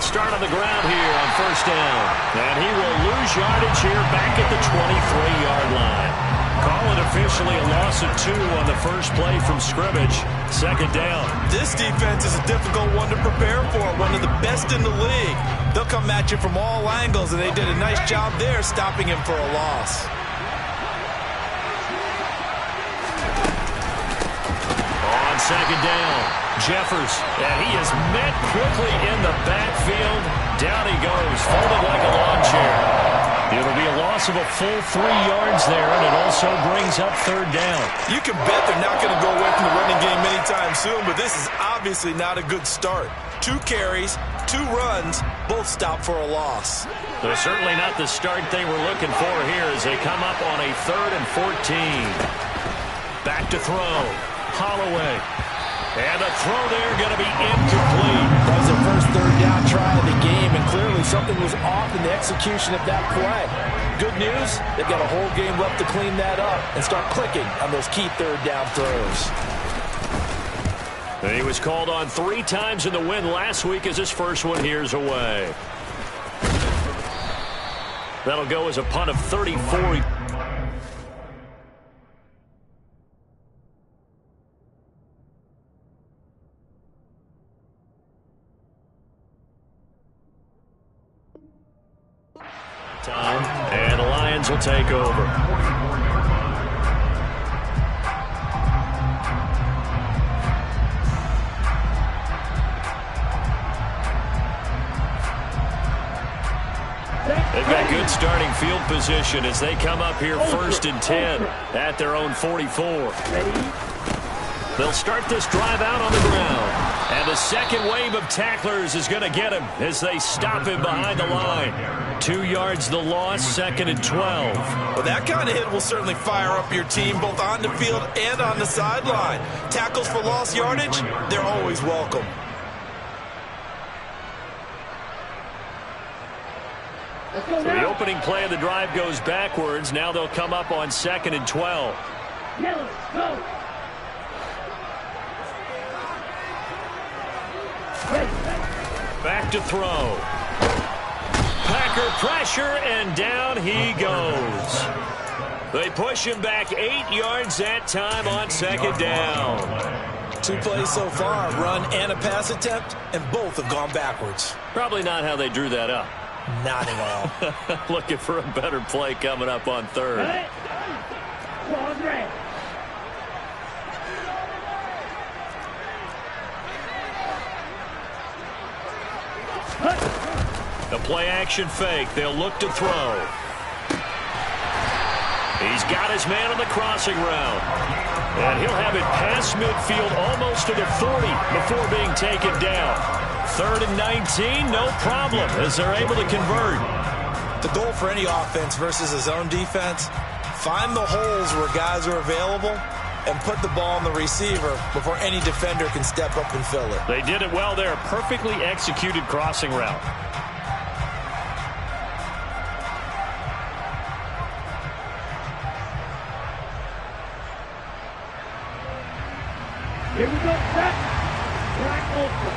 They'll start on the ground here on first down. And he will lose yardage here back at the 23-yard line. Call it officially a loss of 2 on the first play from scrimmage. Second down. This defense is a difficult one to prepare for, one of the best in the league. They'll come at you from all angles, and they did a nice job there stopping him for a loss. On second down, Jeffers, and he is met quickly in the backfield. Down he goes, folded like a lawn chair. It'll be a loss of a full 3 yards there, and it also brings up third down. You can bet they're not going to go away from the running game anytime soon, but this is obviously not a good start. 2 carries, 2 runs, both stopped for a loss. They're certainly not the start they were looking for here as they come up on a 3rd and 14. Back to throw. Holloway. And the throw there going to be incomplete. That was their first third down try of the game, and clearly something was off in the execution of that play. Good news, they've got a whole game left to clean that up and start clicking on those key third down throws. And he was called on 3 times in the win last week as his first one here's away. That'll go as a punt of 34. Time, and the Lions will take over. They've got good starting field position as they come up here 1st and 10 at their own 44. They'll start this drive out on the ground. And the second wave of tacklers is going to get him as they stop him behind the line. 2 yards the loss, 2nd and 12. Well, that kind of hit will certainly fire up your team both on the field and on the sideline. Tackles for lost yardage, they're always welcome. So the opening play of the drive goes backwards. Now they'll come up on 2nd and 12. Go. Back to throw. Packer pressure, and down he goes. They push him back 8 yards that time on 2nd down. 2 plays so far, a run and a pass attempt, and both have gone backwards. Probably not how they drew that up. Not at all. Looking for a better play coming up on 3rd. The play-action fake. They'll look to throw. He's got his man on the crossing route. And he'll have it past midfield almost to the 40 before being taken down. 3rd and 19, no problem as they're able to convert. The goal for any offense versus a zone defense, find the holes where guys are available and put the ball on the receiver before any defender can step up and fill it. They did it well there. Perfectly executed crossing route. Here we go, set. Black ultra.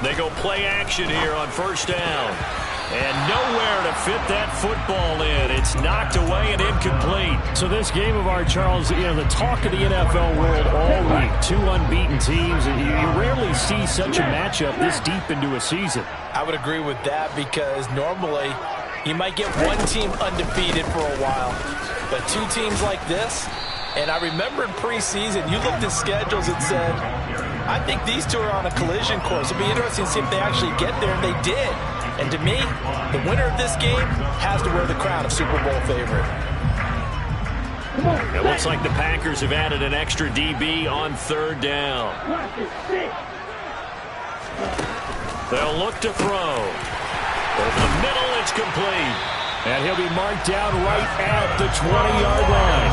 They go play action here on 1st down. And nowhere to fit that football in. It's knocked away and incomplete. So this game of art, Charles, you know, the talk of the NFL world all week. 2 unbeaten teams, and you rarely see such a matchup this deep into a season. I would agree with that because normally you might get one team undefeated for a while. But 2 teams like this, and I remember in preseason, you looked at schedules and said, I think these 2 are on a collision course. It'll be interesting to see if they actually get there, and they did. And to me, the winner of this game has to wear the crown of Super Bowl favorite. It looks like the Packers have added an extra DB on 3rd down. They'll look to throw. Over the middle, it's complete. And he'll be marked down right at the 20-yard line.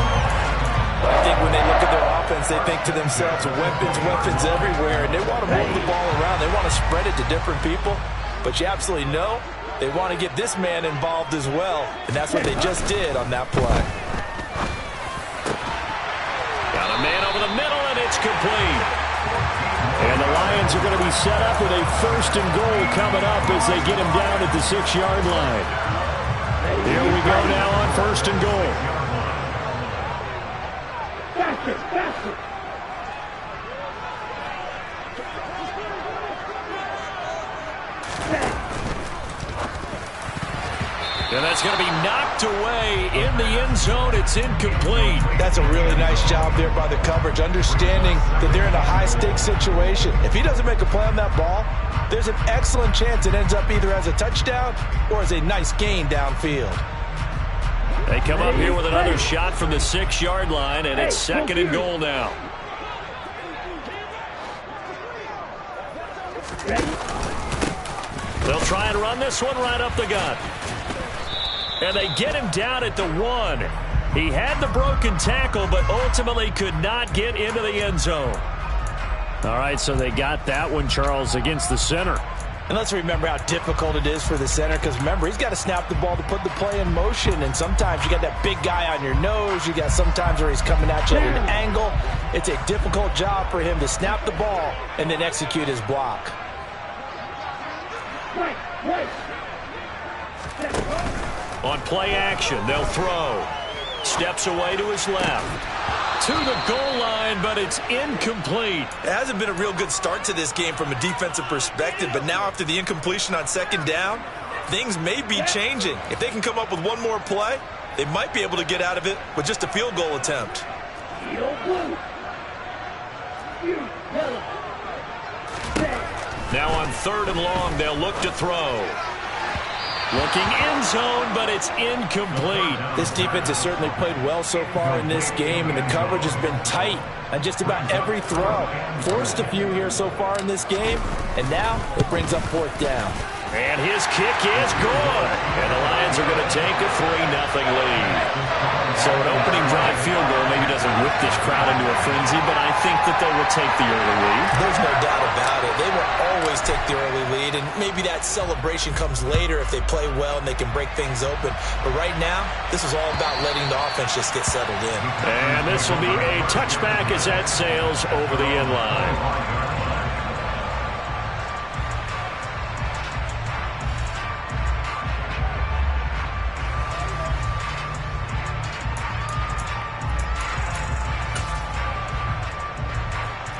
I think when they look at their offense, they think to themselves, weapons everywhere, and they want to move the ball around. They want to spread it to different people. But you absolutely know they want to get this man involved as well, and that's what they just did on that play. Got a man over the middle, and it's complete. And the Lions are going to be set up with a 1st and goal coming up as they get him down at the 6-yard line. Here we go now on 1st and goal. Faster, faster. And that's going to be knocked away in the end zone. It's incomplete. That's a really nice job there by the coverage, understanding that they're in a high-stakes situation. If he doesn't make a play on that ball, there's an excellent chance it ends up either as a touchdown or as a nice gain downfield. They come up here with another shot from the 6-yard line, and it's 2nd and goal now. They'll try and run this one right up the gut. And they get him down at the 1. He had the broken tackle, but ultimately could not get into the end zone. All right, so they got that one, Charles, against the center. And let's remember how difficult it is for the center, because remember, he's got to snap the ball to put the play in motion, and sometimes you got that big guy on your nose. You got sometimes where he's coming at you at an angle. It's a difficult job for him to snap the ball and then execute his block. On play action, they'll throw. Steps away to his left. To the goal line, but it's incomplete. It hasn't been a real good start to this game from a defensive perspective, but now after the incompletion on 2nd down, things may be changing. If they can come up with one more play, they might be able to get out of it with just a field goal attempt. Now on 3rd and long, they'll look to throw. Looking end zone, but it's incomplete. This defense has certainly played well so far in this game, and the coverage has been tight on just about every throw. Forced a few here so far in this game, and now it brings up 4th down. And his kick is good. And the Lions are going to take a 3-0 lead. So an opening drive field goal maybe doesn't whip this crowd into a frenzy, but I think that they will take the early lead. There's no doubt about it. They will always take the early lead, and maybe that celebration comes later if they play well and they can break things open. But right now, this is all about letting the offense just get settled in. And this will be a touchback as that sails over the end line.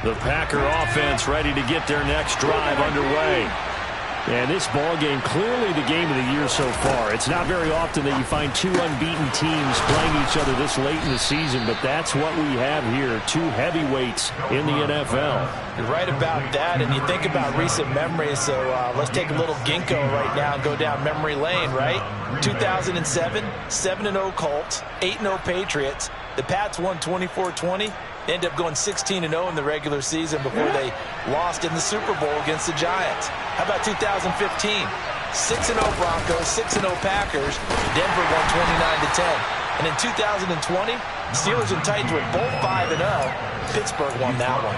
The Packer offense ready to get their next drive underway. And this ball game, clearly the game of the year so far. It's not very often that you find 2 unbeaten teams playing each other this late in the season, but that's what we have here, 2 heavyweights in the NFL. You're right about that, and you think about recent memories, so let's take a little ginkgo right now and go down memory lane, right? 2007, 7-0 Colts, 8-0 Patriots. The Pats won 24-20. They ended up going 16-0 in the regular season before they lost in the Super Bowl against the Giants. How about 2015? 6-0 Broncos, 6-0 Packers. Denver won 29-10. And in 2020, Steelers and Titans were both 5-0. Pittsburgh won that one.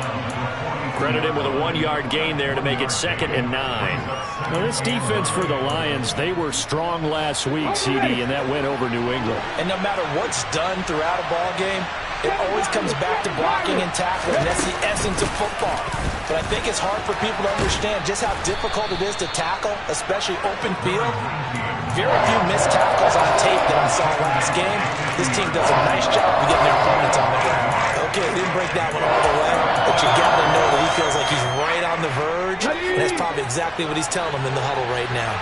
Credit him with a 1-yard gain there to make it 2nd and 9. Now, this defense for the Lions, they were strong last week, CD, and that went over New England. And no matter what's done throughout a ball game, it always comes back to blocking and tackling. That's the essence of football. But I think it's hard for people to understand just how difficult it is to tackle, especially open field. Very few missed tackles on tape that I saw last game. This team does a nice job of getting their opponents on the ground. Okay, didn't break that one all the way, but you got to know that he feels like he's right on the verge. And that's probably exactly what he's telling them in the huddle right now.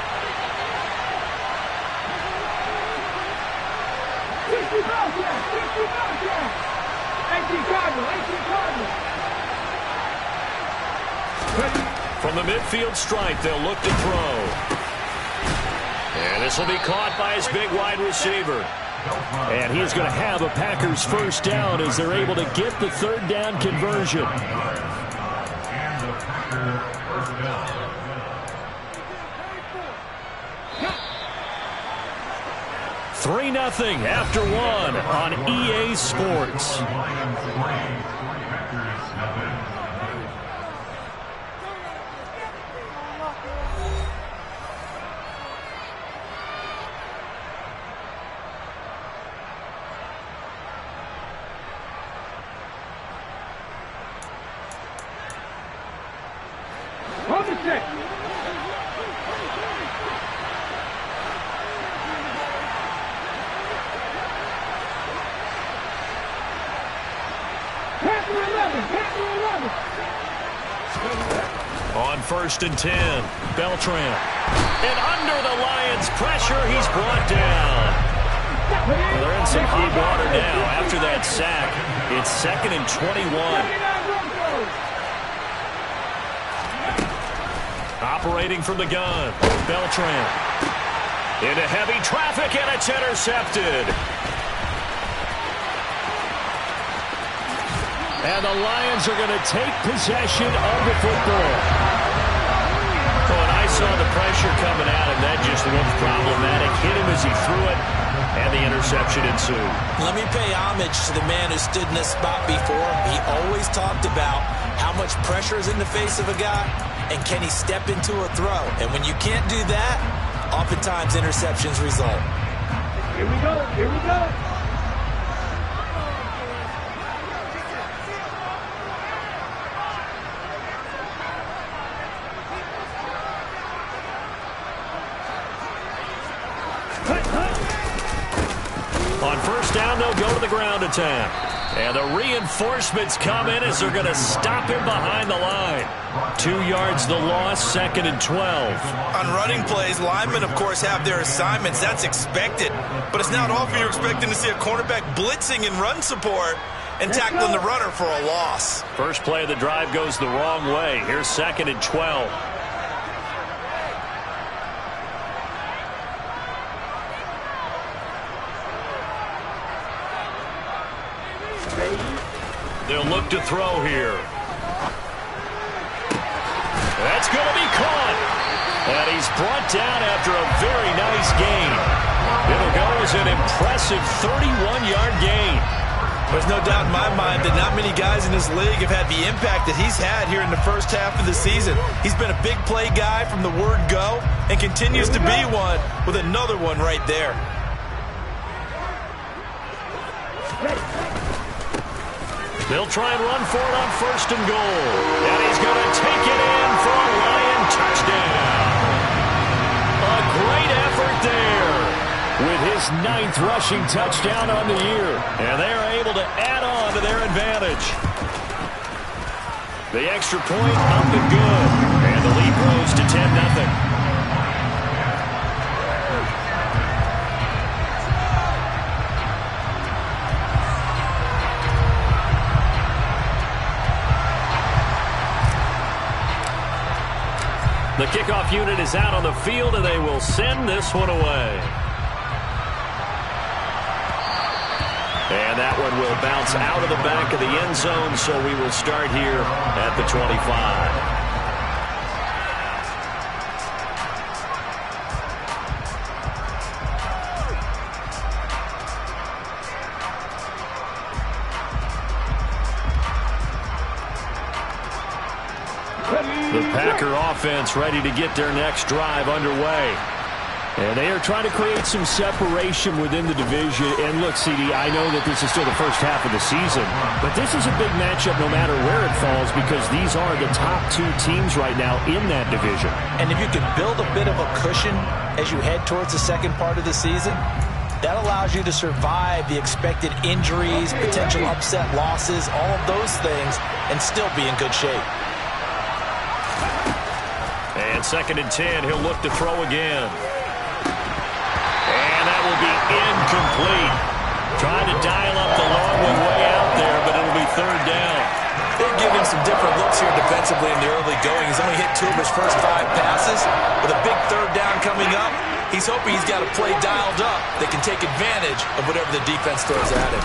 From the midfield stripe, they'll look to throw. And this will be caught by his big wide receiver. And he's going to have a Packers 1st down as they're able to get the 3rd down conversion. 3-0 after 1 on EA Sports. On 1st and 10, Beltran. And under the Lions' pressure, he's brought down. Well, they're in some hot water now after that sack. It's 2nd and 21. Operating from the gun, Beltran. Into heavy traffic, and it's intercepted. And the Lions are going to take possession of the football. Oh, and I saw the pressure coming at him. That just looked problematic. Hit him as he threw it, and the interception ensued. Let me pay homage to the man who stood in this spot before. He always talked about how much pressure is in the face of a guy, and can he step into a throw. And when you can't do that, oftentimes interceptions result. Here we go. Here we go. On 1st down, they'll go to the ground attack. And the reinforcements come in as they're going to stop him behind the line. 2 yards the loss, 2nd and 12. On running plays, linemen, of course, have their assignments. That's expected. But it's not often you're expecting to see a cornerback blitzing in run support and tackling the runner for a loss. First play of the drive goes the wrong way. Here's 2nd and 12. They'll look to throw here. That's going to be caught. And he's brought down after a very nice gain. It'll go as an impressive 31-yard gain. There's no doubt in my mind that not many guys in this league have had the impact that he's had here in the first half of the season. He's been a big play guy from the word go and continues to be one with another one right there. They'll try and run for it on 1st and goal. And he's going to take it in for a Lion touchdown. A great effort there with his 9th rushing touchdown on the year. And they are able to add on to their advantage. The extra point up and good. And the lead grows to 10-0. The kickoff unit is out on the field, and they will send this one away. And that one will bounce out of the back of the end zone, so we will start here at the 25. The Packer offense ready to get their next drive underway. And they are trying to create some separation within the division. And look, CD, I know that this is still the first half of the season, but this is a big matchup no matter where it falls because these are the top 2 teams right now in that division. And if you can build a bit of a cushion as you head towards the second part of the season, that allows you to survive the expected injuries, potential upset losses, all of those things, and still be in good shape. And 2nd and 10, he'll look to throw again. And that will be incomplete. Trying to dial up the long one way out there, but it'll be 3rd down. They're giving some different looks here defensively in the early going. He's only hit 2 of his first 5 passes. With a big 3rd down coming up, he's hoping he's got a play dialed up that can take advantage of whatever the defense throws at him.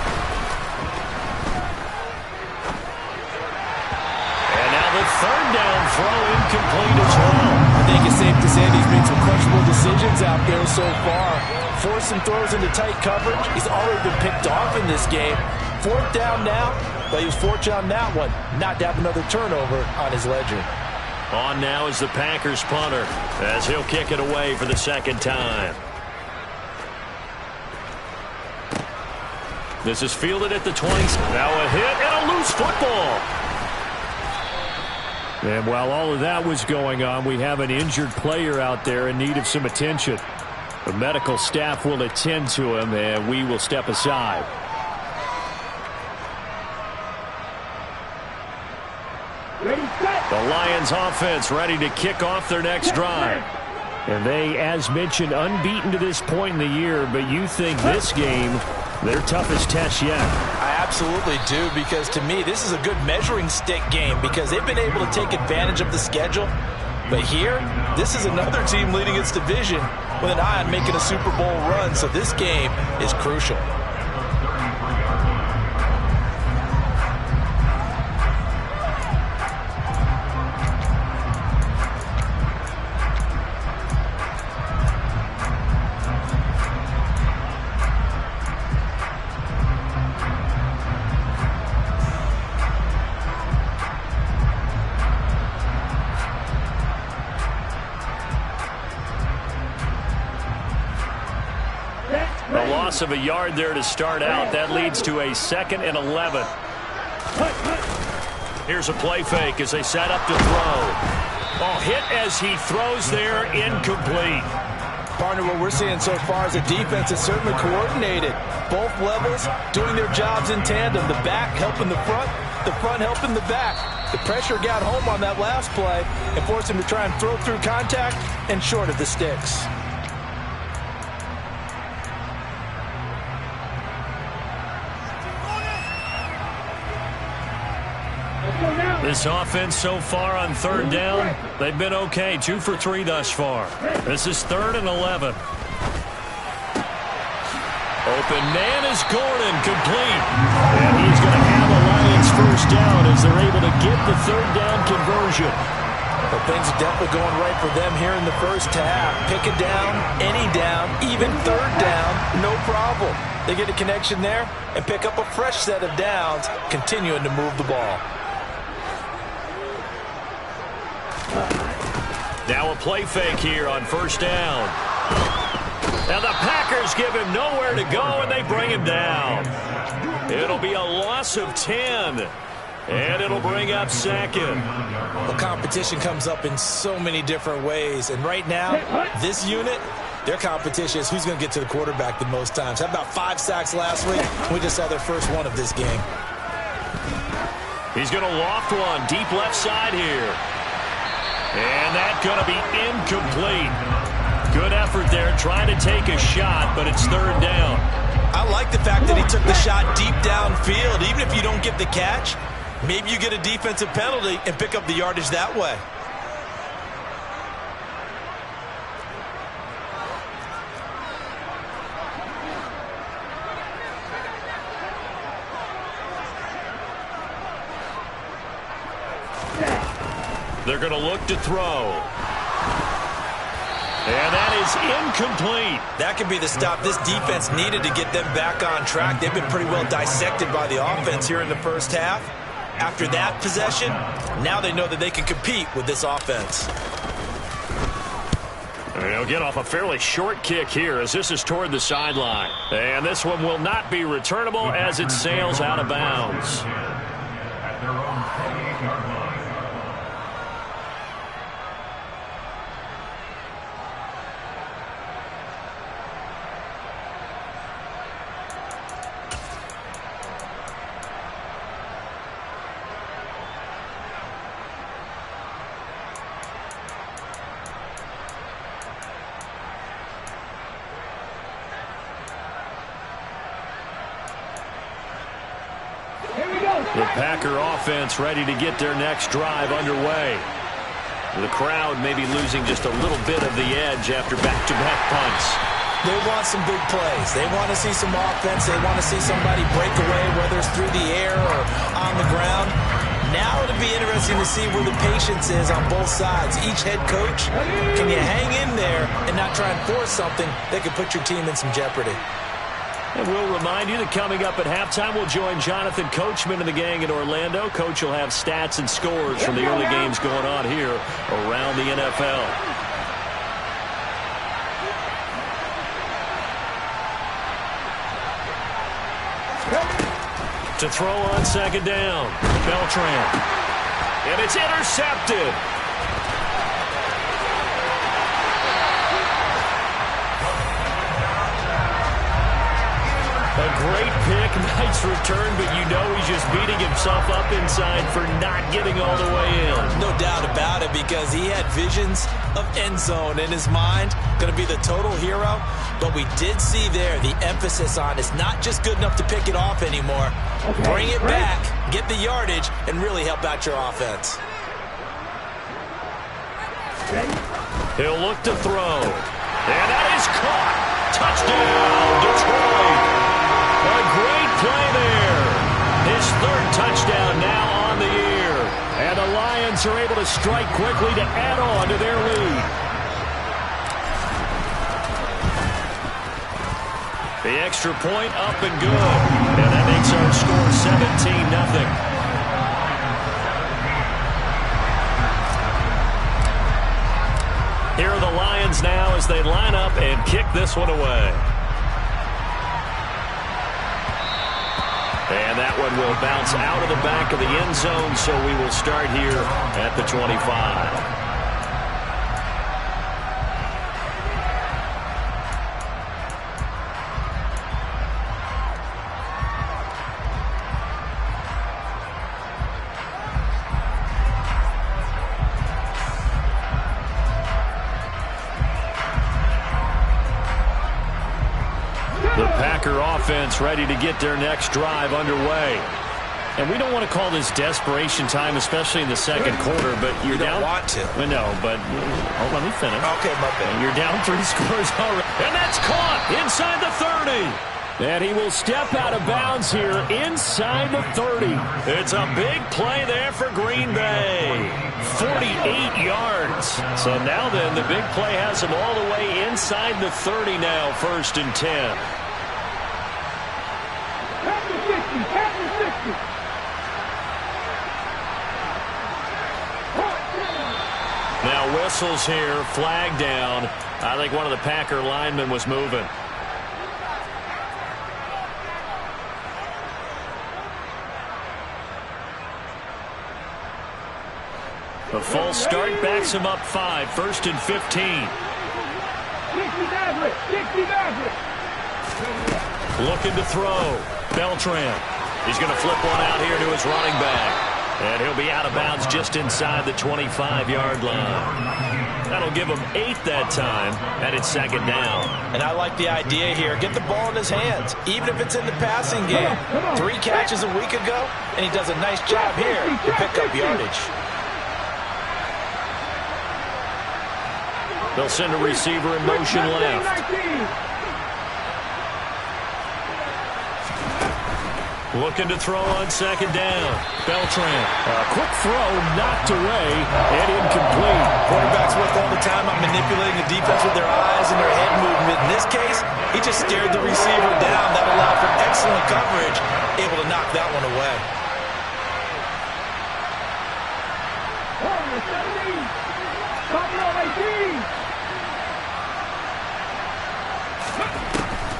And now the 3rd down throw incomplete as well. I think it's safe to say that he's made some questionable decisions out there so far. Forced some throws into tight coverage. He's already been picked off in this game. 4th down now, but he was fortunate on that one not to have another turnover on his ledger. On now is the Packers punter as he'll kick it away for the 2nd time. This is fielded at the 20. Now a hit and a loose football. And while all of that was going on, we have an injured player out there in need of some attention. The medical staff will attend to him, and we will step aside. The Lions offense ready to kick off their next drive. And they, as mentioned, unbeaten to this point in the year, but you think this game, their toughest test yet? I absolutely do, because to me, this is a good measuring stick game because they've been able to take advantage of the schedule. But here, this is another team leading its division with an eye on making a Super Bowl run, so this game is crucial. A loss of a yard there to start out. That leads to a 2nd and 11. Here's a play fake as they set up to throw. Oh, hit as he throws there, incomplete. Partner, what we're seeing so far is the defense is certainly coordinated. Both levels doing their jobs in tandem. The back helping the front helping the back. The pressure got home on that last play and forced him to try and throw through contact and short of the sticks. This offense so far on 3rd down, they've been okay. 2 for 3 thus far. This is 3rd and 11. Open man is Gordon, complete. And he's going to have a Lions first down as they're able to get the 3rd down conversion. Well, things are definitely going right for them here in the first half. Pick it down, any down, even 3rd down, no problem. They get a connection there and pick up a fresh set of downs, continuing to move the ball. Now a play fake here on 1st down. Now the Packers give him nowhere to go, and they bring him down. It'll be a loss of 10, and it'll bring up 2nd. Well, competition comes up in so many different ways, and right now, this unit, their competition is who's going to get to the quarterback the most times. How about 5 sacks last week? We just saw their first one of this game. He's going to loft one deep left side here. And that's going to be incomplete. Good effort there trying to take a shot, but it's 3rd down. I like the fact that he took the shot deep downfield. Even if you don't get the catch, maybe you get a defensive penalty and pick up the yardage that way. They're going to look to throw. And that is incomplete. That could be the stop this defense needed to get them back on track. They've been pretty well dissected by the offense here in the first half. After that possession, now they know that they can compete with this offense. They'll get off a fairly short kick here as this is toward the sideline. And this one will not be returnable as it sails out of bounds. The Packer offense ready to get their next drive underway. The crowd maybe losing just a little bit of the edge after back-to-back punts. They want some big plays. They want to see some offense. They want to see somebody break away, whether it's through the air or on the ground. Now it'll be interesting to see where the patience is on both sides. Each head coach, can you hang in there and not try and force something that could put your team in some jeopardy? And we'll remind you that coming up at halftime, we'll join Jonathan Coachman and the gang in Orlando. Coach will have stats and scores from the early games going on here around the NFL. To throw on 2nd down, Beltran. And it's intercepted. A great pick, nice return, but you know he's just beating himself up inside for not getting all the way in. No doubt about it, because he had visions of end zone in his mind. Going to be the total hero. But we did see there the emphasis on it's not just good enough to pick it off anymore. Bring it back, get the yardage, and really help out your offense. He'll look to throw. And that is caught. Touchdown, Detroit. A great play there. His third touchdown now on the year. And the Lions are able to strike quickly to add on to their lead. The extra point up and good. And that makes our score 17-0. Here are the Lions now as they line up and kick this one away. And that one will bounce out of the back of the end zone, so we will start here at the 25. Offense ready to get their next drive underway. And we don't want to call this desperation time, especially in the second quarter, but you're down. You don't want to. Well, no, but let me finish. Okay, my bad. You're down 3 scores already. And that's caught inside the 30. And he will step out of bounds here inside the 30. It's a big play there for Green Bay. 48 yards. So now then, the big play has him all the way inside the 30 now, 1st and 10. Now whistles here, flag down. I think one of the Packer linemen was moving. The false start backs him up 5, 1st and 15. Looking to throw. Beltran. He's going to flip one out here to his running back. And he'll be out of bounds just inside the 25-yard line. That'll give him 8 that time, and it's 2nd down. And I like the idea here. Get the ball in his hands, even if it's in the passing game. 3 catches a week ago, and he does a nice job here to pick up yardage. They'll send a receiver in motion left. Looking to throw on 2nd down. Beltran. A quick throw knocked away and incomplete. Quarterbacks work all the time on manipulating the defense with their eyes and their head movement. In this case, he just stared the receiver down. That allowed for excellent coverage. Able to knock that one away.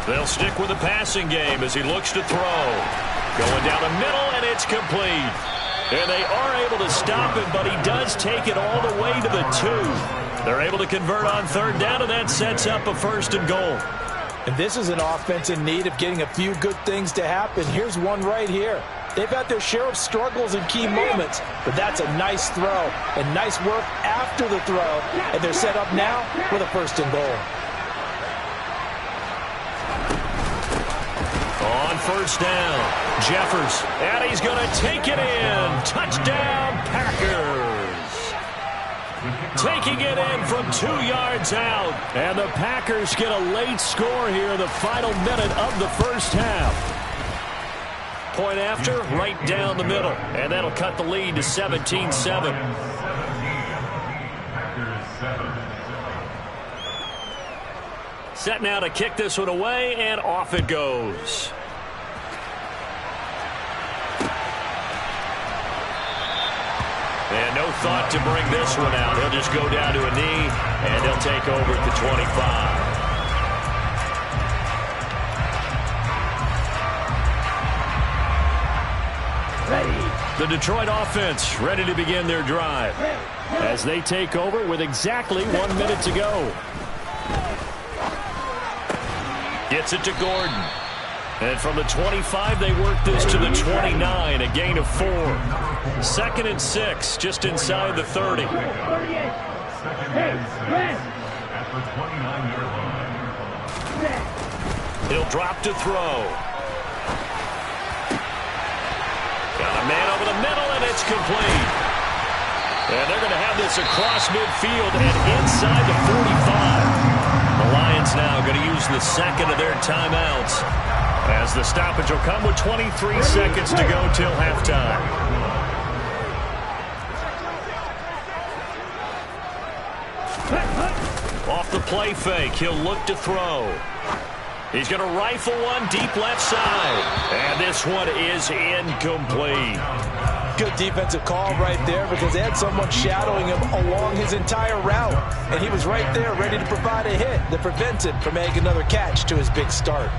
They'll stick with the passing game as he looks to throw. Going down the middle, and it's complete. And they are able to stop him, but he does take it all the way to the 2. They're able to convert on 3rd down, and that sets up a 1st and goal. And this is an offense in need of getting a few good things to happen. Here's one right here. They've had their share of struggles in key moments, but that's a nice throw and nice work after the throw. And they're set up now with a 1st and goal. On 1st down, Jeffers, and he's going to take it in. Touchdown, Packers. Taking it in from 2 yards out. And the Packers get a late score here in the final minute of the 1st half. Point after, right down the middle. And that'll cut the lead to 17-7. Set now to kick this one away, and off it goes. And no thought to bring this one out. He'll just go down to a knee, and they'll take over at the 25. The Detroit offense ready to begin their drive as they take over with exactly 1 minute to go. Gets it to Gordon. And from the 25, they work this to the 29, a gain of 4. 2nd and 6, just inside the 30. Hey, At the 29-yard line. He'll drop to throw. Got a man over the middle, and it's complete. And they're going to have this across midfield and inside the 45. The Lions now going to use the second of their timeouts, as the stoppage will come with 23 seconds to go till halftime. Off the play fake, he'll look to throw. He's going to rifle one deep left side. And this one is incomplete. Good defensive call right there, because they had someone shadowing him along his entire route. And he was right there ready to provide a hit that prevented from making another catch to his big start.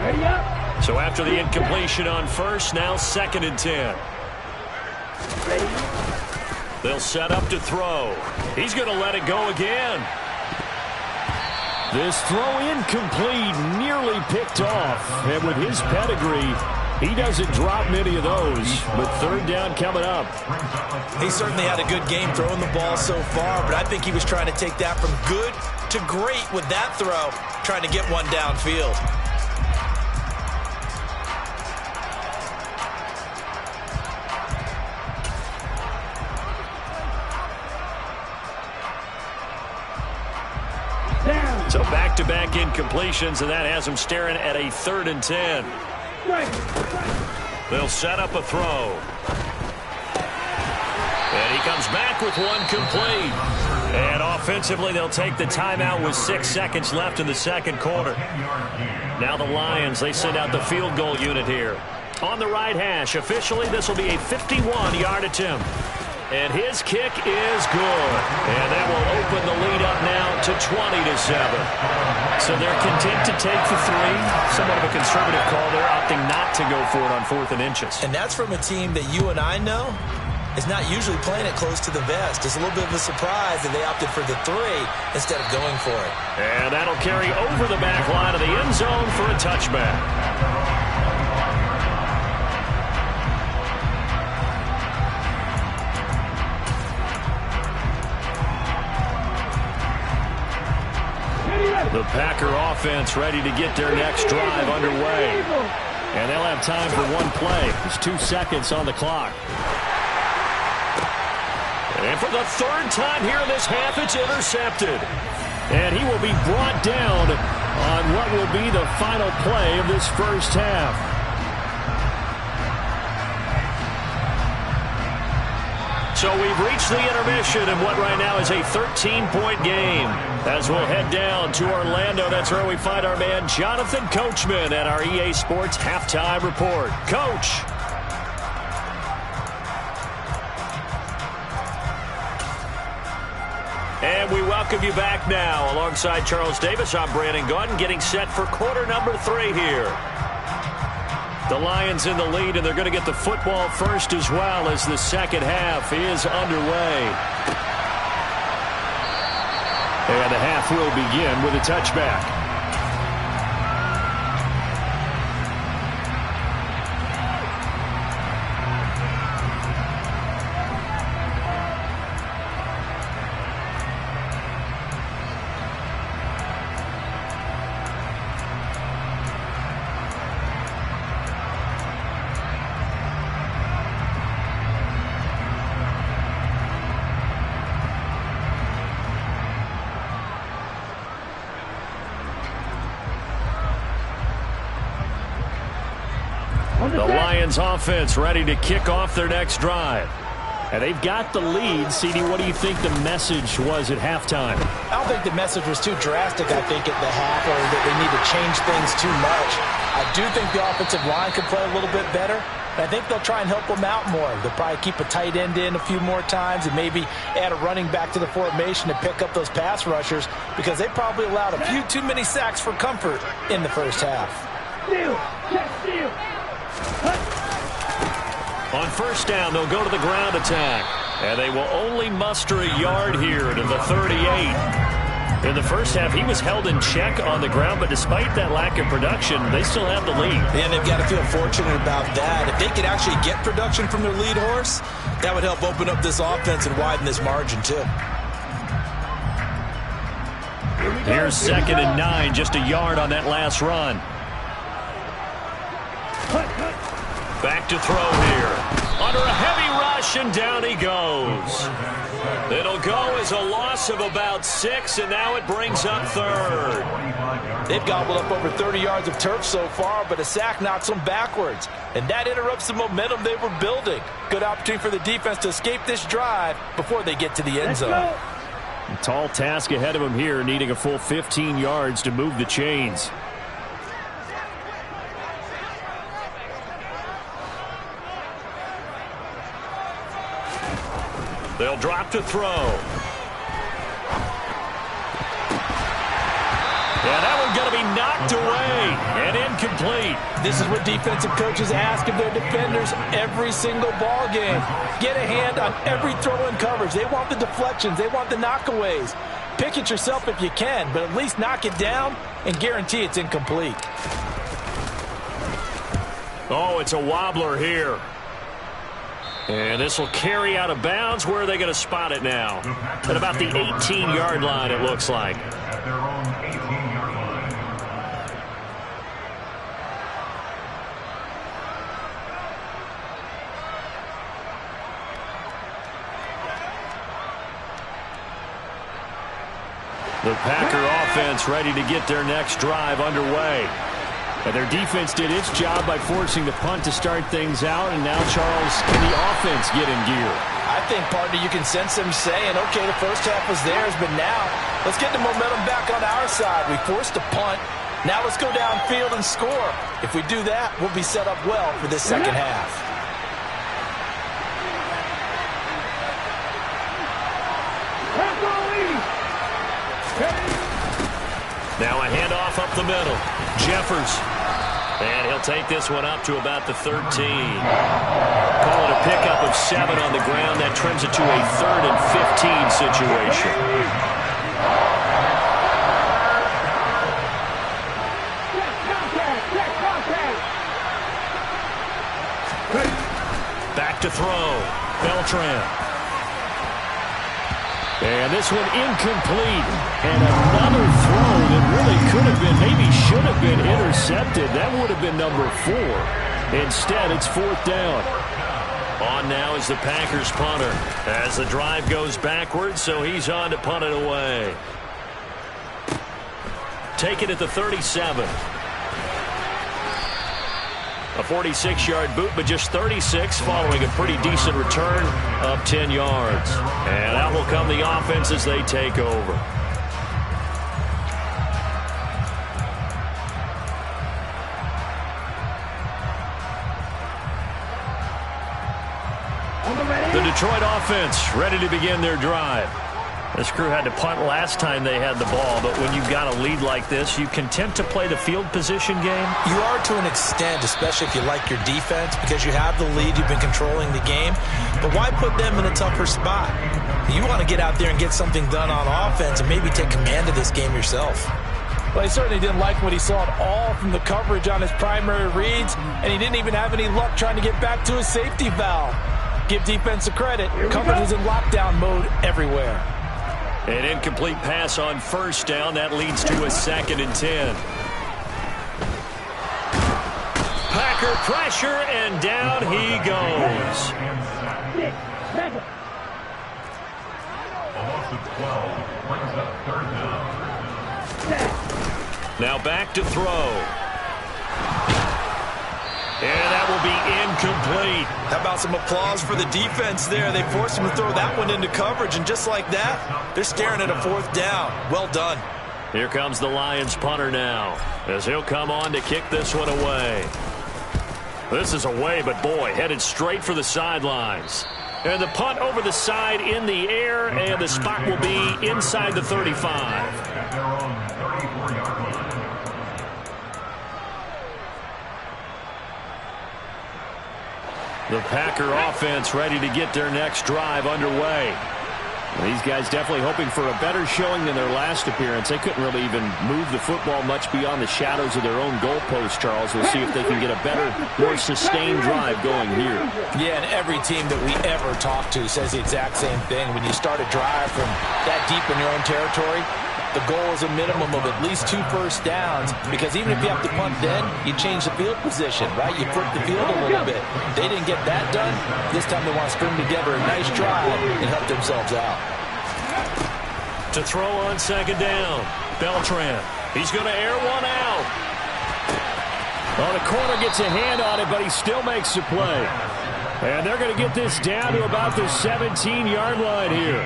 ready up. So after the incompletion on first, now 2nd and 10. Ready. They'll set up to throw. He's going to let it go again. This throw incomplete, nearly picked off. And with his pedigree, he doesn't drop many of those. But 3rd down coming up. He certainly had a good game throwing the ball so far, but I think he was trying to take that from good to great with that throw, trying to get one downfield. So back-to-back incompletions, and that has him staring at a 3rd and 10. They'll set up a throw. And he comes back with one complete. And offensively, they'll take the timeout with 6 seconds left in the 2nd quarter. Now the Lions, they send out the field goal unit here. On the right hash, officially, this will be a 51-yard attempt. And his kick is good. And that will open the lead up now to 20-7. So they're content to take the 3. Somewhat of a conservative call. They're opting not to go for it on 4th and inches. And that's from a team that you and I know is not usually playing it close to the vest. It's a little bit of a surprise that they opted for the 3 instead of going for it. And that'll carry over the back line of the end zone for a touchback. The Packer offense ready to get their next drive underway. And they'll have time for one play. There's 2 seconds on the clock. And for the 3rd time here in this half, it's intercepted. And he will be brought down on what will be the final play of this first half. So we've reached the intermission in what right now is a 13-point game. As we'll head down to Orlando, that's where we find our man Jonathan Coachman at our EA Sports Halftime Report. Coach. And we welcome you back now. Alongside Charles Davis, I'm Brandon Gaudin, getting set for quarter number 3 here. The Lions in the lead, and they're going to get the football first as well as the 2nd half is underway. And the half will begin with a touchback. The Lions offense ready to kick off their next drive. And they've got the lead. CD, what do you think the message was at halftime? I don't think the message was too drastic, I think, at the half, or that they need to change things too much. I do think the offensive line could play a little bit better. I think they'll try and help them out more. They'll probably keep a tight end in a few more times and maybe add a running back to the formation to pick up those pass rushers, because they probably allowed a few too many sacks for comfort in the first half. Steal. Check steal. On first down, they'll go to the ground attack. And they will only muster a yard here to the 38. In the first half, he was held in check on the ground, but despite that lack of production, they still have the lead. And they've got to feel fortunate about that. If they could actually get production from their lead horse, that would help open up this offense and widen this margin, too. Here's 2nd and 9, just a yard on that last run. Back to throw here. Under a heavy rush, and down he goes. It'll go as a loss of about 6, and now it brings up 3rd. They've gobbled up over 30 yards of turf so far, but a sack knocks them backwards, and that interrupts the momentum they were building. Good opportunity for the defense to escape this drive before they get to the end zone. A tall task ahead of him here, needing a full 15 yards to move the chains. They'll drop to throw. And that one's going to be knocked away and incomplete. This is what defensive coaches ask of their defenders every single ball game. Get a hand on every throw in coverage. They want the deflections. They want the knockaways. Pick it yourself if you can, but at least knock it down and guarantee it's incomplete. Oh, it's a wobbler here. And this will carry out of bounds. Where are they going to spot it now? At about the 18-yard line, it looks like. At their own 18-yard line. The Packer offense ready to get their next drive underway. And their defense did its job by forcing the punt to start things out. And now, Charles, can the offense get in gear? I think, partner, you can sense them saying, okay, the first half was theirs, but now let's get the momentum back on our side. We forced a punt. Now let's go downfield and score. If we do that, we'll be set up well for this second half. Now a handoff up the middle. Jeffers. And he'll take this one up to about the 13. Call it a pickup of 7 on the ground. That trims it to a 3rd and 15 situation. Back to throw. Beltran. And this one incomplete. And another throw that really could have been, maybe should have been intercepted. That would have been number 4. Instead, it's 4th down. On now is the Packers punter. As the drive goes backwards, so he's on to punt it away. Take it at the 37. A 46-yard boot, but just 36 following a pretty decent return of 10 yards. And out will come the offense as they take over. The Detroit offense ready to begin their drive. This crew had to punt last time they had the ball, but when you've got a lead like this, you content to play the field position game? You are to an extent, especially if you like your defense, because you have the lead, you've been controlling the game. But why put them in a tougher spot? You want to get out there and get something done on offense and maybe take command of this game yourself. Well, he certainly didn't like what he saw at all from the coverage on his primary reads, and he didn't even have any luck trying to get back to his safety valve. Give defense a credit. Coverage is in lockdown mode everywhere. An incomplete pass on 1st down. That leads to a 2nd and 10. Packer pressure, and down he goes. A loss of 12 brings up 3rd down. Now back to throw. And that will be incomplete. How about some applause for the defense there? They forced him to throw that one into coverage, and just like that, they're staring at a 4th down. Well done. Here comes the Lions punter now, as he'll come on to kick this one away. This is away, but boy, headed straight for the sidelines. And the punt over the side in the air, and the spot will be inside the 35. At their own 34-yard line. The Packer offense ready to get their next drive underway. These guys definitely hoping for a better showing than their last appearance. They couldn't really even move the football much beyond the shadows of their own goalpost, Charles. We'll see if they can get a better, more sustained drive going here. Yeah, and every team that we ever talk to says the exact same thing. When you start a drive from that deep in your own territory, the goal is a minimum of at least 2 first downs, because even if you have to punt then, you change the field position, right? You flip the field a little bit. They didn't get that done. This time they want to string together a nice drive and help themselves out. To throw on second down, Beltran. He's going to air one out. Oh, the corner gets a hand on it, but he still makes the play. And they're going to get this down to about the 17-yard line here.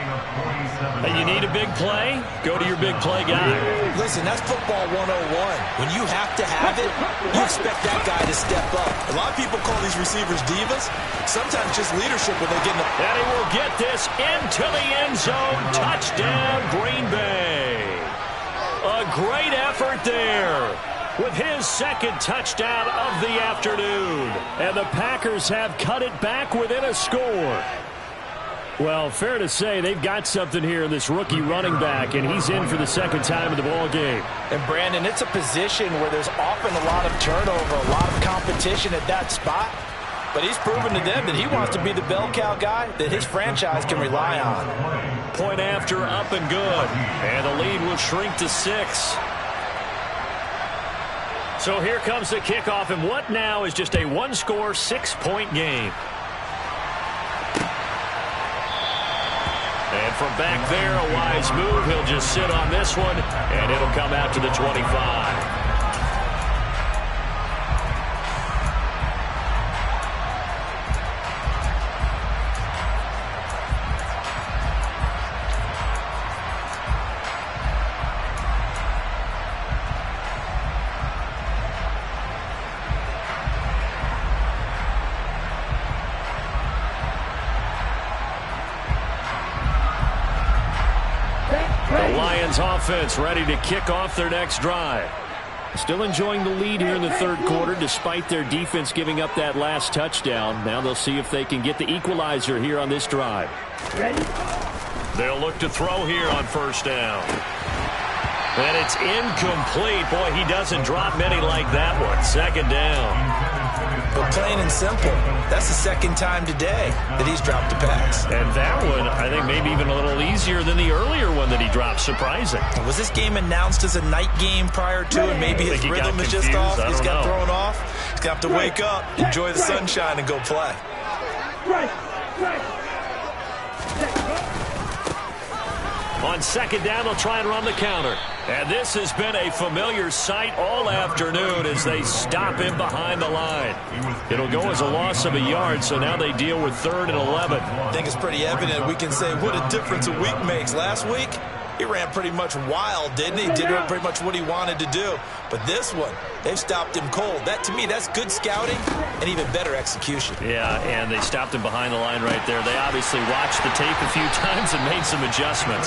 Hey, you need a big play? Go to your big play guy. Listen, that's football 101. When you have to have it, you expect that guy to step up. A lot of people call these receivers divas. Sometimes just leadership when they get in the... And he will get this into the end zone. Touchdown, Green Bay. A great effort there, with his second touchdown of the afternoon. And the Packers have cut it back within a score. Well, fair to say they've got something here in this rookie running back, and he's in for the second time in the ball game. And, Brandon, it's a position where there's often a lot of turnover, a lot of competition at that spot. But he's proven to them that he wants to be the bell cow guy that his franchise can rely on. Point after, up and good. And the lead will shrink to 6. So here comes the kickoff, and what now is just a one-score, 6-point game. And from back there, a wise move. He'll just sit on this one, and it'll come out to the 25. Offense ready to kick off their next drive. Still enjoying the lead here in the third quarter despite their defense giving up that last touchdown. Now they'll see if they can get the equalizer here on this drive. Ready? They'll look to throw here on first down. And it's incomplete. Boy, he doesn't drop many like that one. Second down. But plain and simple, that's the second time today that he's dropped a pass. And that one, I think, maybe even a little easier than the earlier one that he dropped. Surprising. Was this game announced as a night game prior to, and maybe his rhythm is just off? He's got thrown off. He's got to wake up, enjoy the sunshine, and go play. On second down, they'll try and run the counter. And this has been a familiar sight all afternoon as they stop him behind the line. It'll go as a loss of a yard, so now they deal with 3rd and 11. I think it's pretty evident. We can say what a difference a week makes. Last week, he ran pretty much wild, didn't he? Did pretty much what he wanted to do. But this one, they've stopped him cold. That, to me, that's good scouting and even better execution. Yeah, and they stopped him behind the line right there. They obviously watched the tape a few times and made some adjustments.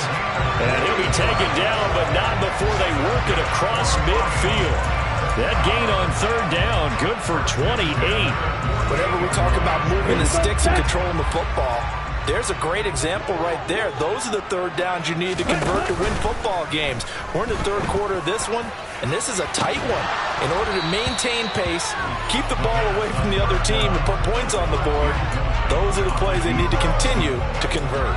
And he'll be taken down, but not before they work it across midfield. That gain on 3rd down, good for 28. Whenever we talk about moving the sticks and controlling the football, there's a great example right there. Those are the 3rd downs you need to convert to win football games. We're in the 3rd quarter of this one, and this is a tight one. In order to maintain pace, keep the ball away from the other team, and put points on the board, those are the plays they need to continue to convert.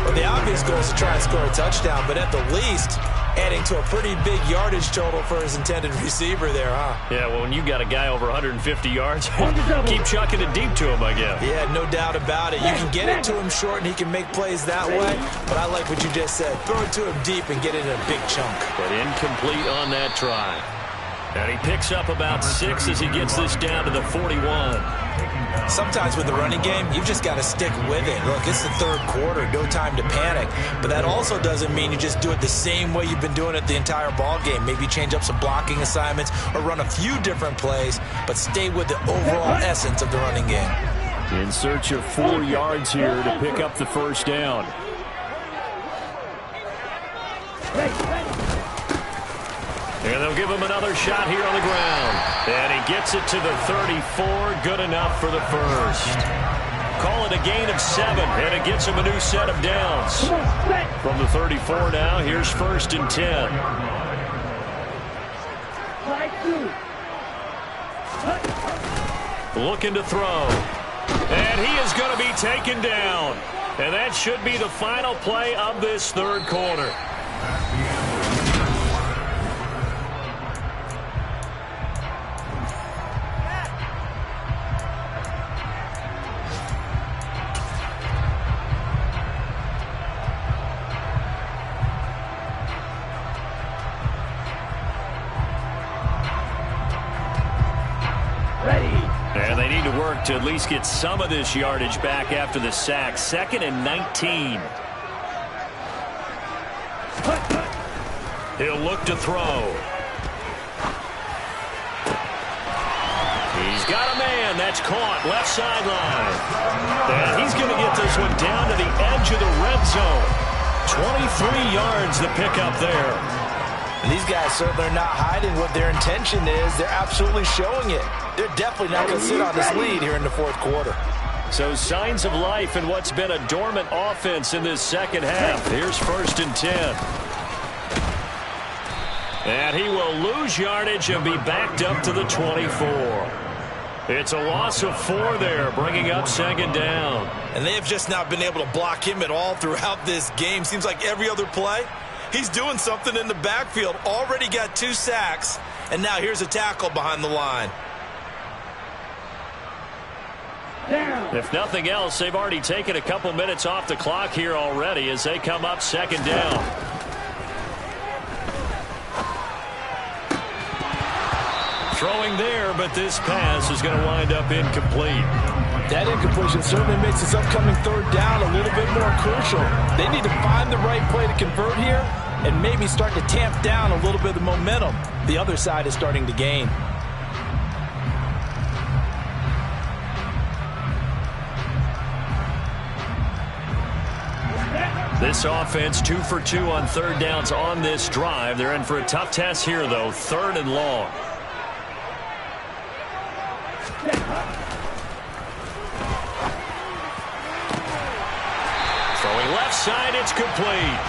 Well, the obvious goal is to try and score a touchdown, but at the least, adding to a pretty big yardage total for his intended receiver there, huh? Yeah, well, when you got a guy over 150 yards, keep chucking it deep to him, I guess. Yeah, no doubt about it. You can get it to him short, and he can make plays that way. But I like what you just said. Throw it to him deep and get it in a big chunk. But incomplete on that try. And he picks up about 6 as he gets this down to the 41. Sometimes with the running game, you've just got to stick with it. Look, it's the 3rd quarter, no time to panic. But that also doesn't mean you just do it the same way you've been doing it the entire ball game. Maybe change up some blocking assignments or run a few different plays, but stay with the overall essence of the running game. In search of 4 yards here to pick up the first down. And they'll give him another shot here on the ground. And he gets it to the 34. Good enough for the first. call it a gain of 7, and it gets him a new set of downs. From the 34 now, here's 1st and 10. Looking to throw. And he is going to be taken down. And that should be the final play of this third quarter. And they need to work to at least get some of this yardage back after the sack. 2nd and 19. He'll look to throw. He's got a man. That's caught. Left sideline. And he's going to get this one down to the edge of the red zone. 23 yards the pickup there. And these guys certainly are not hiding what their intention is. They're absolutely showing it. They're definitely not going to sit on this lead here in the fourth quarter. So signs of life in what's been a dormant offense in this second half. Here's 1st and 10. And he will lose yardage and be backed up to the 24. It's a loss of 4 there, bringing up 2nd down. And they have just not been able to block him at all throughout this game. Seems like every other play, he's doing something in the backfield. Already got 2 sacks, and now here's a tackle behind the line. If nothing else, they've already taken a couple minutes off the clock here already as they come up 2nd down. Throwing there, but this pass is going to wind up incomplete. That incompletion certainly makes this upcoming 3rd down a little bit more crucial. They need to find the right play to convert here and maybe start to tamp down a little bit of the momentum the other side is starting to gain. This offense 2 for 2 on 3rd downs on this drive. They're in for a tough test here, though. 3rd and long. Throwing left side, it's complete.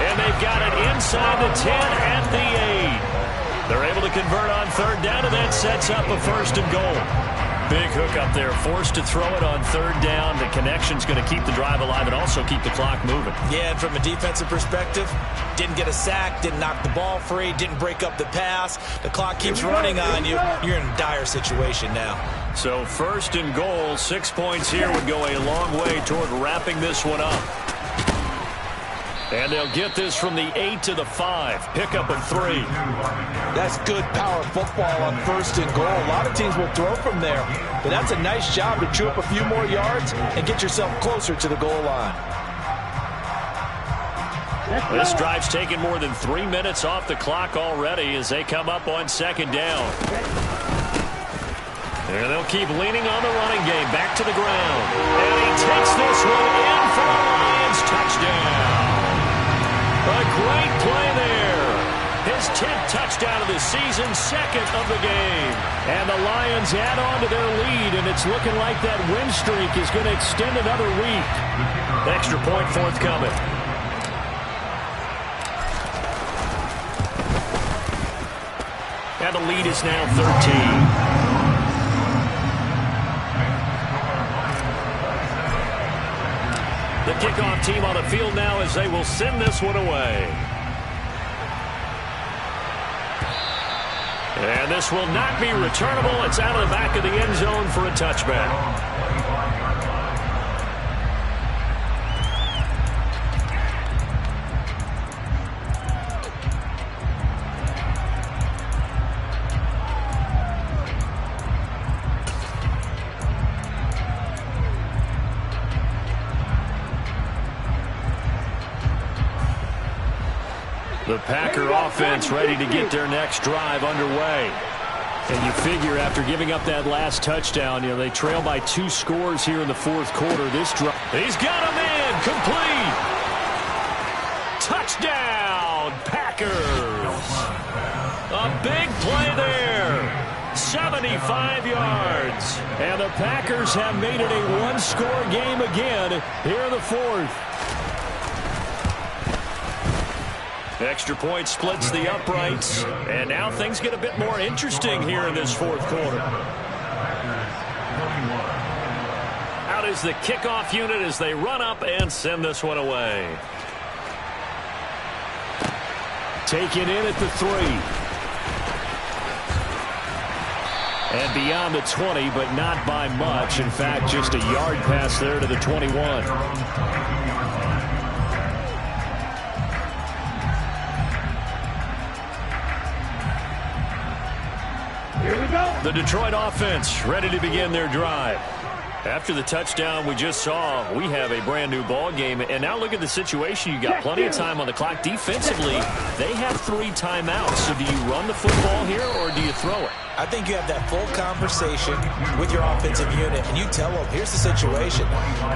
And they've got it inside the 10 at the 8. They're able to convert on 3rd down, and that sets up a 1st and goal. Big hook up there, forced to throw it on 3rd down. The connection's going to keep the drive alive and also keep the clock moving. Yeah, and from a defensive perspective, didn't get a sack, didn't knock the ball free, didn't break up the pass. The clock keeps running on you. You're in a dire situation now. So 1st and goal, 6 points here would go a long way toward wrapping this one up. And they'll get this from the 8 to the 5. Pickup of 3. That's good power football on 1st and goal. A lot of teams will throw from there, but that's a nice job to chew up a few more yards and get yourself closer to the goal line. This drive's taken more than 3 minutes off the clock already as they come up on 2nd down. And they'll keep leaning on the running game. Back to the ground. And he takes this one in for the Lions. Touchdown. A great play there. His 10th touchdown of the season, 2nd of the game. And the Lions add on to their lead, and it's looking like that win streak is going to extend another week. Extra point forthcoming. And the lead is now 13. The kickoff team on the field now as they will send this one away. And this will not be returnable. It's out of the back of the end zone for a touchback. The Packer offense ready to get their next drive underway. And you figure after giving up that last touchdown, they trail by 2 scores here in the fourth quarter. This drive, he's got a man, complete. Touchdown, Packers. A big play there. 75 yards. And the Packers have made it a one-score game again here in the fourth. Extra point splits the uprights. And now things get a bit more interesting here in this fourth quarter. Out is the kickoff unit as they run up and send this one away. Taken in at the 3. And beyond the 20, but not by much. In fact, just a yard pass there to the 21. Here we go. The Detroit offense ready to begin their drive. After the touchdown we just saw, we have a brand new ball game. And now look at the situation. You got plenty of time on the clock. Defensively, they have 3 timeouts. So do you run the football here or do you throw it? I think you have that full conversation with your offensive unit, and you tell them, here's the situation.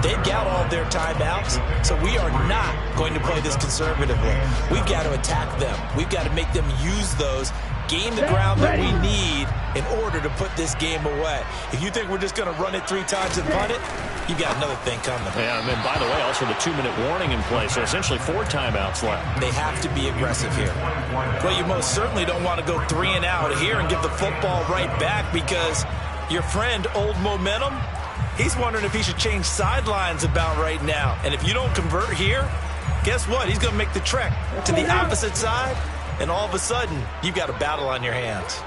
They've got all of their timeouts, so we are not going to play this conservatively. We've got to attack them. We've got to make them use those, gain the ground that we need in order to put this game away. If you think we're just going to run it 3 times and punt it, you've got another thing coming. Yeah, and then, by the way, also the 2-minute warning in play, so essentially 4 timeouts left. They have to be aggressive here. Well, you most certainly don't want to go 3 and out here and give the football right back, because your friend, Old Momentum, he's wondering if he should change sidelines about right now. And if you don't convert here, guess what? He's going to make the trek to the opposite side, and all of a sudden, you've got a battle on your hands.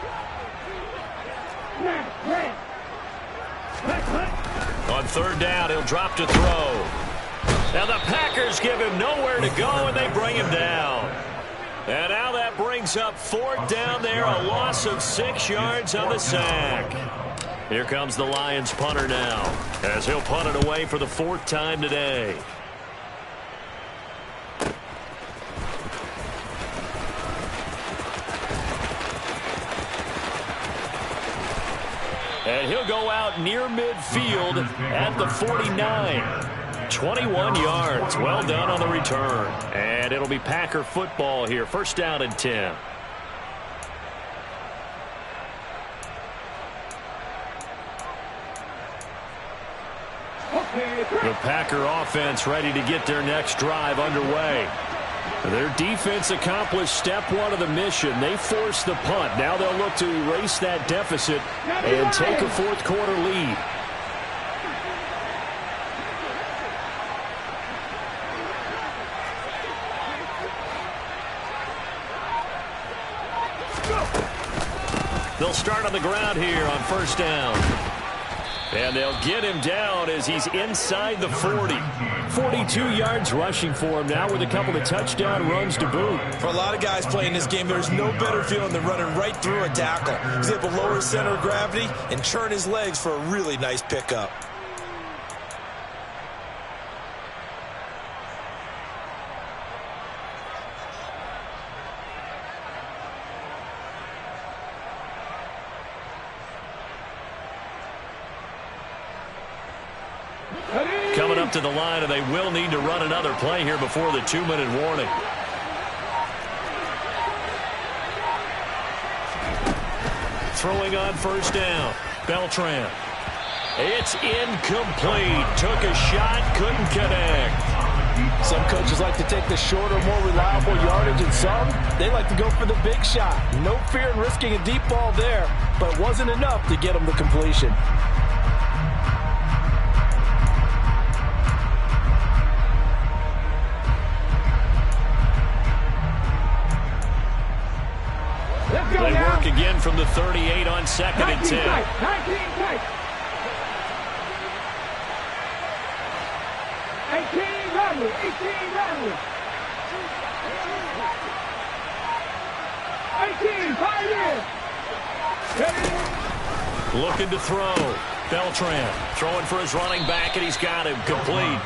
On 3rd down, he'll drop to throw. Now the Packers give him nowhere to go, and they bring him down. And now that brings up 4th down there, a loss of 6 yards on the sack. Here comes the Lions punter now, as he'll punt it away for the 4th time today. And he'll go out near midfield at the 49. 21 yards. Well done on the return. And it'll be Packer football here. 1st down and 10. The Packer offense ready to get their next drive underway. Their defense accomplished step 1 of the mission. They forced the punt. Now they'll look to erase that deficit and take a 4th quarter lead. They'll start on the ground here on 1st down. And they'll get him down as he's inside the 40. 42 yards rushing for him now with a couple of touchdown runs to boot. For a lot of guys playing this game, there's no better feeling than running right through a tackle. He's able to lower his center of gravity and churn his legs for a really nice pickup. Coming up to the line, and they will need to run another play here before the 2-minute warning. Throwing on 1st down. Beltran. It's incomplete. Took a shot, couldn't connect. Some coaches like to take the shorter, more reliable yardage, and some, they like to go for the big shot. No fear in risking a deep ball there, but it wasn't enough to get them the completion. They work again from the 38 on 2nd and 10. 19 tight. 18 Rodney. 18 Rodney. 18, 5 years. Looking to throw. Beltran throwing for his running back, and he's got him complete.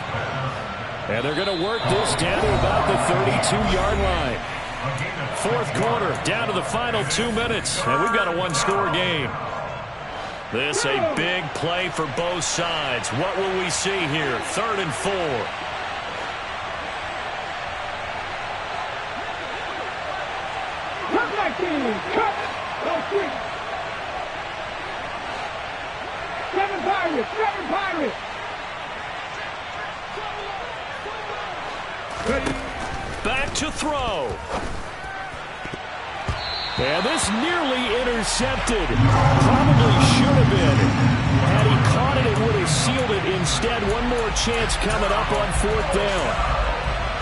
And they're going to work this down to about the 32-yard line. 4th quarter, down to the final 2 minutes, and we've got a 1-score game. This a big play for both sides. What will we see here? 3rd and 4. Cut back team. Cut. Go quick. Never Pirates. Back to throw. And this nearly intercepted. Probably should have been. Had he caught it, it would have sealed it. Instead, one more chance coming up on 4th down.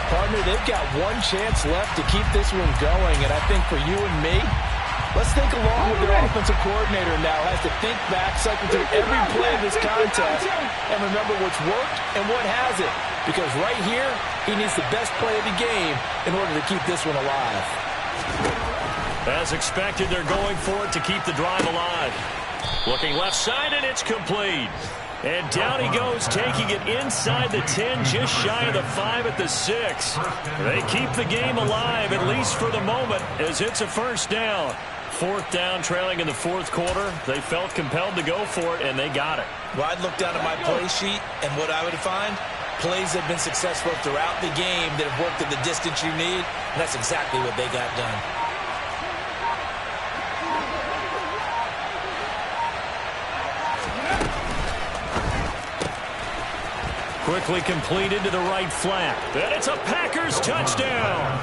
Partner, they've got one chance left to keep this one going, and I think for you and me, let's think along with their offensive coordinator now. Has to think back, cycle through every play of this contest, and remember what's worked and what hasn't. Because right here, he needs the best play of the game in order to keep this one alive. As expected, they're going for it to keep the drive alive. Looking left side, and it's complete. And down he goes, taking it inside the 10, just shy of the 5 at the 6. They keep the game alive, at least for the moment, as it's a 1st down. 4th down, trailing in the 4th quarter. They felt compelled to go for it, and they got it. Well, I'd look down at my play sheet, and what I would find, plays have been successful throughout the game that have worked at the distance you need, and that's exactly what they got done. Quickly completed to the right flat. And it's a Packers touchdown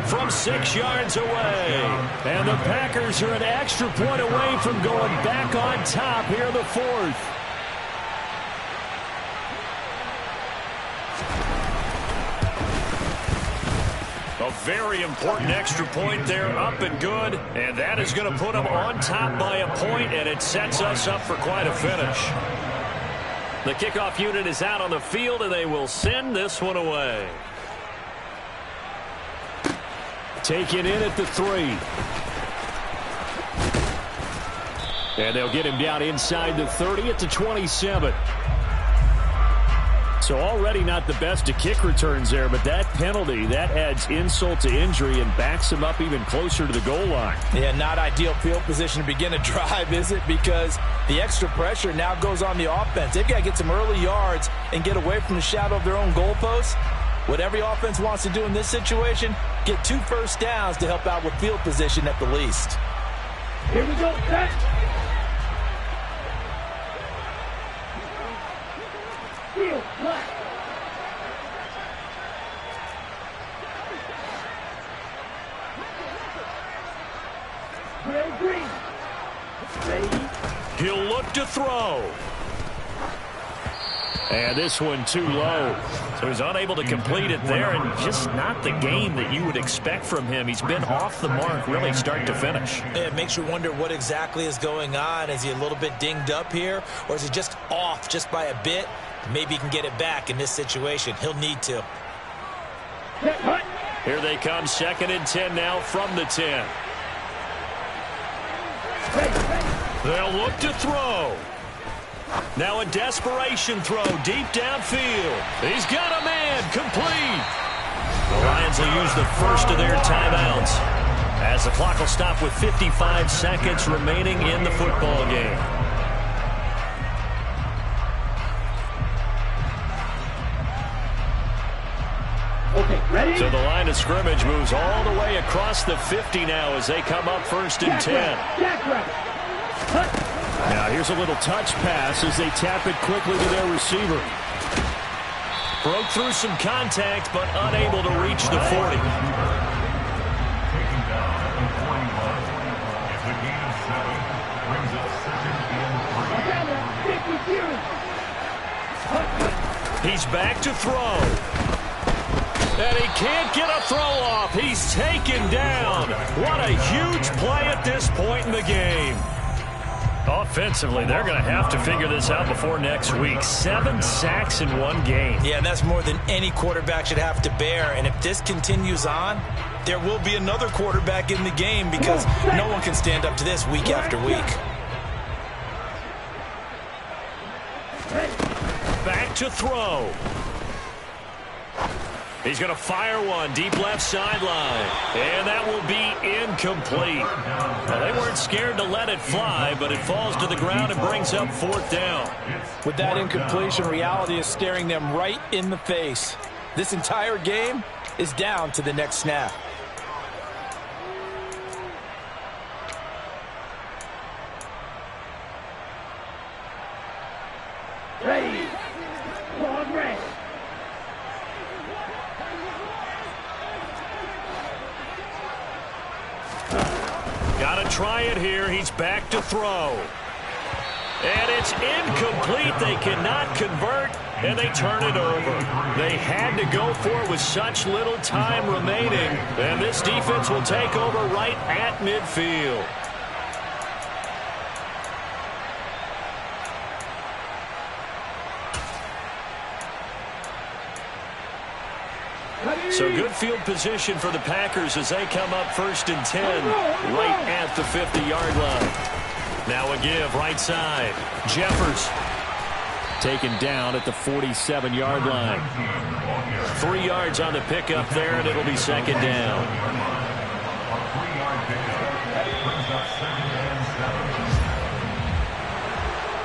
from 6 yards away. And the Packers are an extra point away from going back on top here in the 4th. A very important extra point there, up and good. And that is going to put them on top by a point, and it sets us up for quite a finish. The kickoff unit is out on the field, and they will send this one away. Taken in at the 3. And they'll get him down inside the 30 at the 27. So already not the best of kick returns there, but that penalty, that adds insult to injury and backs him up even closer to the goal line. Yeah, not ideal field position to begin a drive, is it? Because the extra pressure now goes on the offense. They've got to get some early yards and get away from the shadow of their own goalposts. What every offense wants to do in this situation, get 2 first downs to help out with field position at the least. Here we go, set. Field, left. Red, green. Ready. He'll look to throw. And this one too low. So he's unable to complete it there, and just not the game that you would expect from him. He's been off the mark really start to finish. Yeah, it makes you wonder what exactly is going on. Is he a little bit dinged up here, or is he just off just by a bit? Maybe he can get it back in this situation. He'll need to. Here they come, 2nd and 10 now from the 10. They'll look to throw. Now a desperation throw deep downfield. He's got a man, complete. The Lions will use the first of their timeouts as the clock will stop with 55 seconds remaining in the football game. Okay, ready? So the line of scrimmage moves all the way across the 50 now as they come up 1st and 10. Now here's a little touch pass as they tap it quickly to their receiver. Broke through some contact, but unable to reach the 40. Taken down at the 41. It's a gain of 7. Brings up 2nd and 3. He's back to throw. And he can't get a throw off. He's taken down. What a huge play at this point in the game. Offensively, they're going to have to figure this out before next week. 7 sacks in one game. Yeah, and that's more than any quarterback should have to bear. And if this continues on, there will be another quarterback in the game because no one can stand up to this week after week. Back to throw. He's going to fire one deep left sideline. And that will be incomplete. Well, they weren't scared to let it fly, but it falls to the ground and brings up 4th down. With that incompletion, reality is staring them right in the face. This entire game is down to the next snap. Ready. On red. Got to try it here. He's back to throw. And it's incomplete. They cannot convert, and they turn it over. They had to go for it with such little time remaining, and this defense will take over right at midfield. So good field position for the Packers as they come up 1st and 10 right at the 50-yard line. Now a give right side. Jeffers taken down at the 47-yard line. 3 yards on the pickup there, and it'll be 2nd down.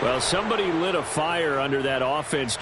Well, somebody lit a fire under that offense during